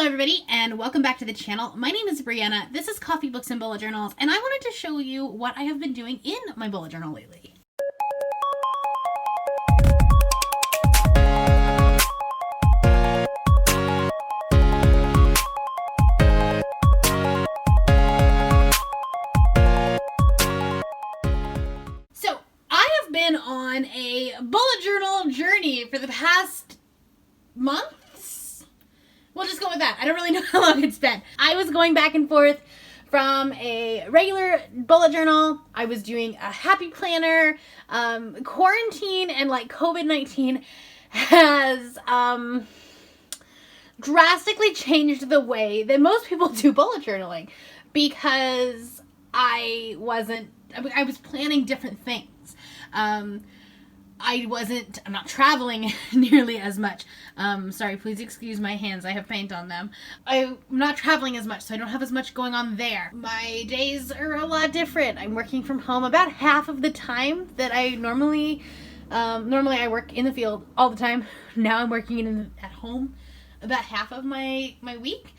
Hello everybody and welcome back to the channel. My name is Brianna, this is Coffee, Books, and Bullet Journals, and I wanted to show you what I have been doing in my bullet journal lately. So, I have been on a bullet journal journey for the past month. We'll just go with that. I don't really know how long it's been. I was going back and forth from a regular bullet journal. I was doing a happy planner. Quarantine and like COVID-19 has drastically changed the way that most people do bullet journaling because I was planning different things. I'm not traveling nearly as much. Sorry, please excuse my hands. I have paint on them. I'm not traveling as much, so I don't have as much going on there. My days are a lot different. I'm working from home about half of the time that I normally I work in the field all the time. Now I'm working at home about half of my week.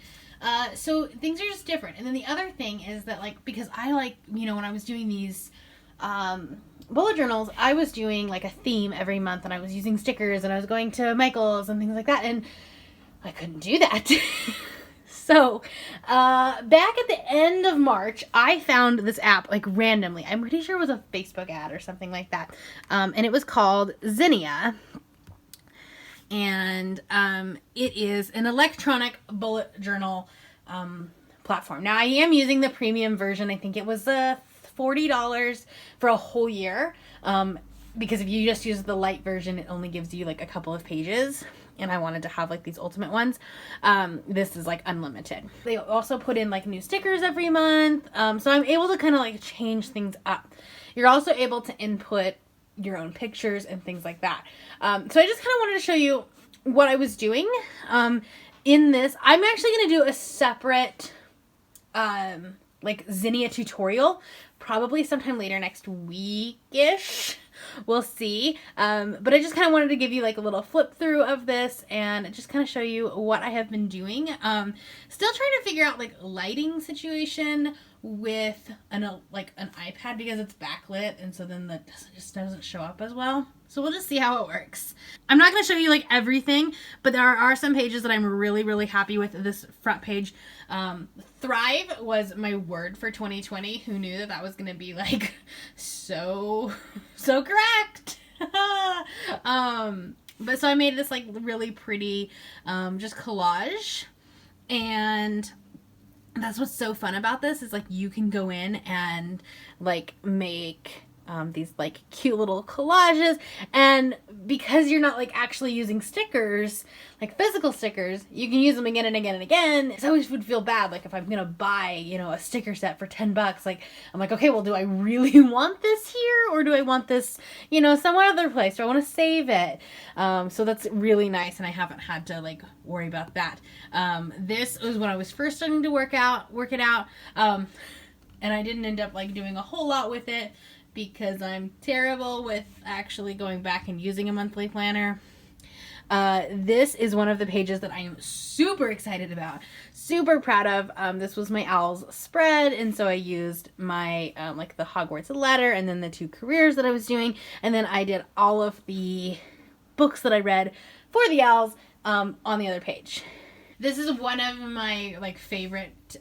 So things are just different. And then the other thing is that, like, because I when I was doing these bullet journals, I was doing like a theme every month, and I was using stickers, and I was going to Michael's and things like that, and I couldn't do that. So back at the end of March, I found this app like randomly. I'm pretty sure it was a Facebook ad or something like that, and it was called Zinnia, and it is an electronic bullet journal platform. Now I am using the premium version. I think it was $40 for a whole year, because if you just use the light version, it only gives you like a couple of pages, and I wanted to have like these ultimate ones. This is like unlimited. They also put in like new stickers every month, so I'm able to kind of like change things up. You're also able to input your own pictures and things like that. So I just kind of wanted to show you what I was doing in this. I'm actually going to do a separate like Zinnia tutorial probably sometime later next week-ish. We'll see. But I just kind of wanted to give you like a little flip through of this and just kind of show you what I have been doing. Still trying to figure out like lighting situation with an iPad because it's backlit, and so then that just doesn't show up as well. So we'll just see how it works. I'm not going to show you like everything, but there are some pages that I'm really, really happy with. This front page, Thrive was my word for 2020. Who knew that that was going to be like so correct? But so I made this like really pretty just collage, and that's what's so fun about this is like you can go in and like make these like cute little collages, and because you're not like actually using stickers, like physical stickers, you can use them again and again and again. So I always would feel bad like if I'm gonna buy a sticker set for $10, like I'm like, okay, well, do I really want this here, or do I want this somewhere other place, or I want to save it? So that's really nice, and I haven't had to like worry about that. This was when I was first starting to work it out, and I didn't end up like doing a whole lot with it because I'm terrible with actually going back and using a monthly planner. This is one of the pages that I am super excited about, super proud of. This was my owls spread, and so I used my like the Hogwarts letter and then the 2 careers that I was doing, and then I did all of the books that I read for the owls on the other page. This is one of my like favorite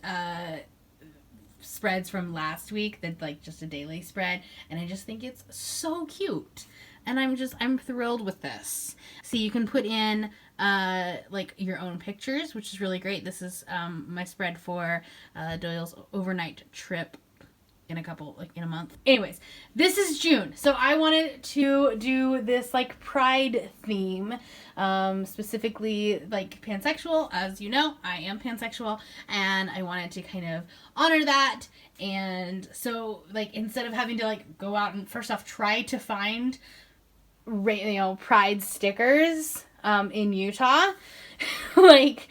spreads from last week, that like just a daily spread, and I just think it's so cute, and I'm thrilled with this. See, you can put in like your own pictures, which is really great. This is my spread for Doyle's overnight trip in a month. Anyways, this is June, so I wanted to do this like pride theme, specifically like pansexual. As you know, I am pansexual, and I wanted to kind of honor that. And so like instead of having to like go out and first off try to find pride stickers in Utah, like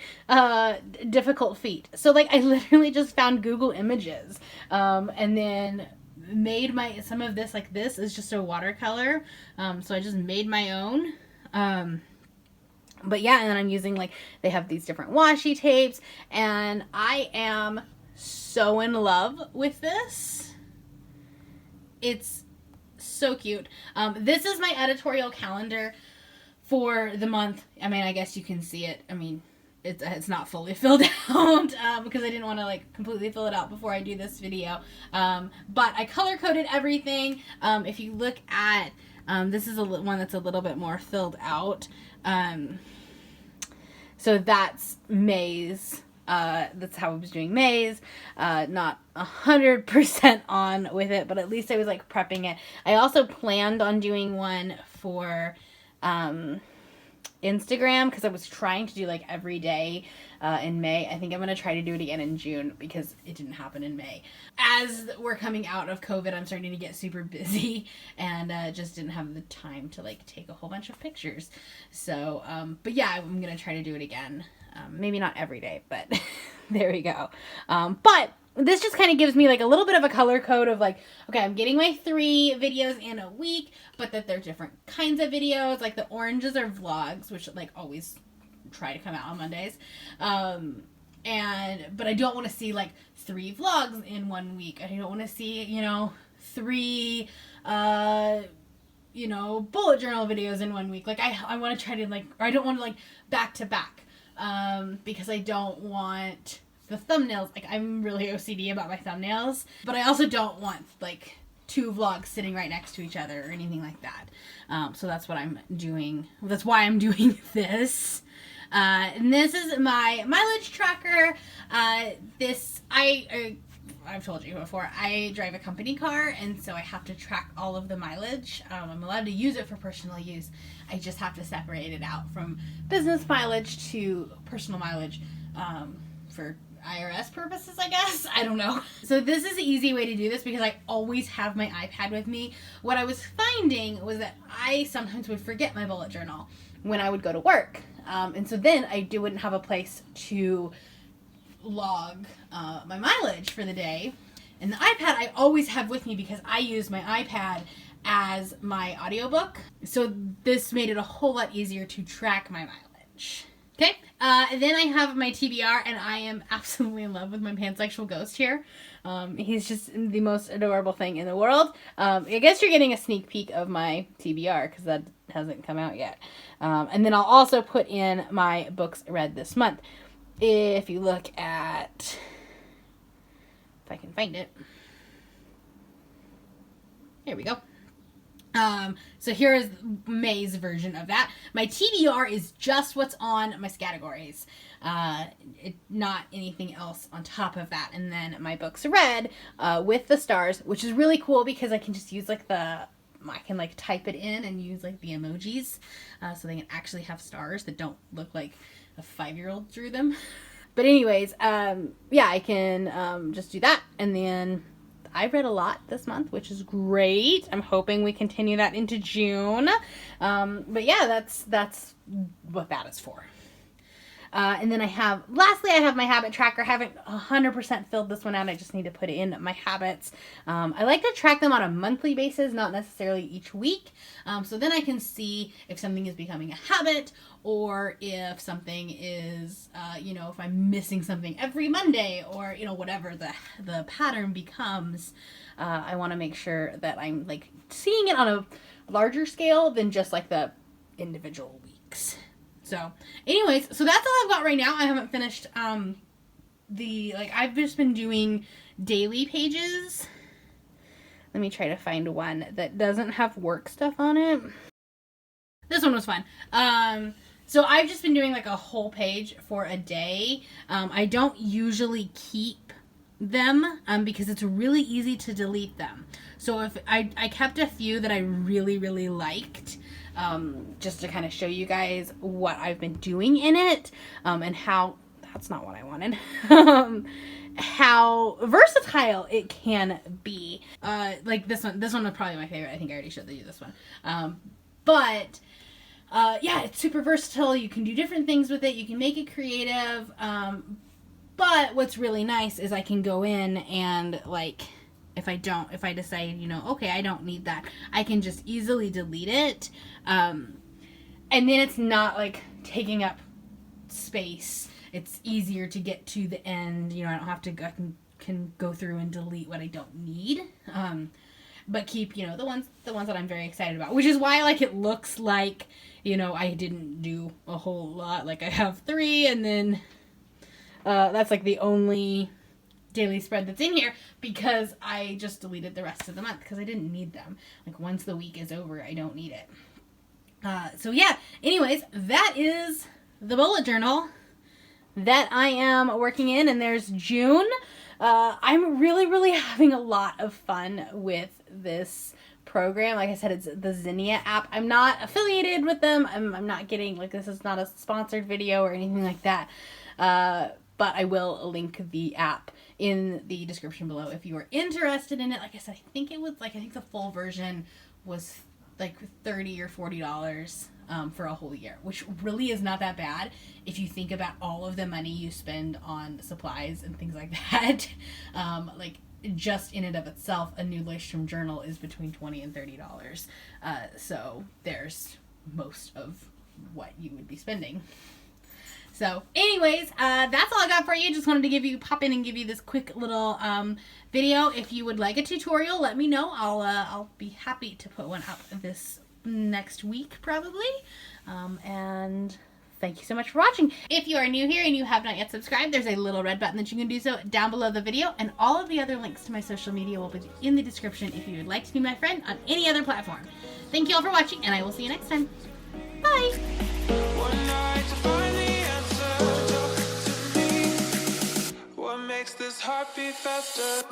difficult feat. So like I literally just found Google Images, and then made some of this. Like this is just a watercolor, so I just made my own. But yeah, and then I'm using, like, they have these different washi tapes, and I am so in love with this. It's so cute. This is my editorial calendar for the month. I mean, I guess you can see it. I mean, it's not fully filled out because I didn't want to, like, completely fill it out before I do this video. But I color coded everything. If you look at this is one that's a little bit more filled out. So that's May's. That's how I was doing May's. Not 100% on with it, but at least I was, like, prepping it. I also planned on doing one for Instagram because I was trying to do, like, every day in May. I think I'm going to try to do it again in June because it didn't happen in May. As we're coming out of COVID, I'm starting to get super busy and just didn't have the time to, like, take a whole bunch of pictures. So, but yeah, I'm going to try to do it again. Maybe not every day, but there we go. But this just kind of gives me, like, a little bit of a color code of, like, okay, I'm getting my 3 videos in a week, but that they're different kinds of videos. Like, the oranges are vlogs, which, like, always try to come out on Mondays. But I don't want to see, like, 3 vlogs in 1 week. I don't want to see, 3 bullet journal videos in 1 week. Like, I want to try to, like, or I don't want to, like, back to back, because I don't want the thumbnails. Like, I'm really OCD about my thumbnails, but I also don't want, like, 2 vlogs sitting right next to each other or anything like that. So that's what I'm doing. That's why I'm doing this. And this is my mileage tracker. I've told you before, I drive a company car, and so I have to track all of the mileage. I'm allowed to use it for personal use. I just have to separate it out from business mileage to personal mileage for IRS purposes, I guess. I don't know. So this is an easy way to do this because I always have my iPad with me. What I was finding was that I sometimes would forget my bullet journal when I would go to work. And so then I wouldn't have a place to log my mileage for the day. And the iPad I always have with me because I use my iPad as my audiobook. So this made it a whole lot easier to track my mileage. Okay, then I have my TBR, and I am absolutely in love with my pansexual ghost here. He's just the most adorable thing in the world. I guess you're getting a sneak peek of my TBR because that hasn't come out yet. And then I'll also put in my books read this month. If you look at, if I can find it, here we go. So here is May's version of that. My TBR is just what's on my categories, not anything else on top of that. And then my books read with the stars, which is really cool because I can just use, like, I can, like, type it in and use, like, the emojis, so they can actually have stars that don't look like a 5-year-old drew them. But anyways, yeah, I can just do that. And then I read a lot this month, which is great. I'm hoping we continue that into June. But yeah, that's what that is for. And then lastly, I have my habit tracker. I haven't 100% filled this one out. I just need to put in my habits. I like to track them on a monthly basis, not necessarily each week. So then I can see if something is becoming a habit, or if something is, if I'm missing something every Monday, or, whatever the pattern becomes. I want to make sure that I'm, like, seeing it on a larger scale than just, like, the individual weeks. So anyways, so that's all I've got right now. I haven't finished I've just been doing daily pages. Let me try to find one that doesn't have work stuff on it. This one was fun. So I've just been doing, like, a whole page for a day. I don't usually keep them because it's really easy to delete them. So if I kept a few that I really, really liked, just to kind of show you guys what I've been doing in it, and how, that's not what I wanted, how versatile it can be. Like this one was probably my favorite. I think I already showed you this one. Yeah, it's super versatile. You can do different things with it. You can make it creative. But what's really nice is I can go in and, like, if I decide, okay, I don't need that, I can just easily delete it. And then it's not, like, taking up space. It's easier to get to the end. You know, I don't have to go, I can go through and delete what I don't need. But keep, you know, the ones that I'm very excited about, which is why, like, it looks like, you know, I didn't do a whole lot. Like, I have 3, and then that's like the only daily spread that's in here, because I just deleted the rest of the month because I didn't need them. Like, once the week is over, I don't need it. So yeah, anyways, that is the bullet journal that I am working in, and there's June. I'm really having a lot of fun with this program. Like I said, it's the Zinnia app. I'm not affiliated with them. I'm not getting, like, this is not a sponsored video or anything like that. But I will link the app in the description below if you are interested in it. Like I said, I think the full version was like $30 or $40 for a whole year, which really is not that bad if you think about all of the money you spend on supplies and things like that. Like, just in and of itself, a new Leuchtturm journal is between $20 and $30. So there's most of what you would be spending. So anyways, that's all I got for you. Just wanted to pop in and give you this quick little video. If you would like a tutorial, let me know. I'll be happy to put one up this next week probably. And thank you so much for watching. If you are new here and you have not yet subscribed, there's a little red button that you can do so down below the video, and all of the other links to my social media will be in the description if you would like to be my friend on any other platform. Thank you all for watching, and I will see you next time. Bye! Makes this heart beat faster.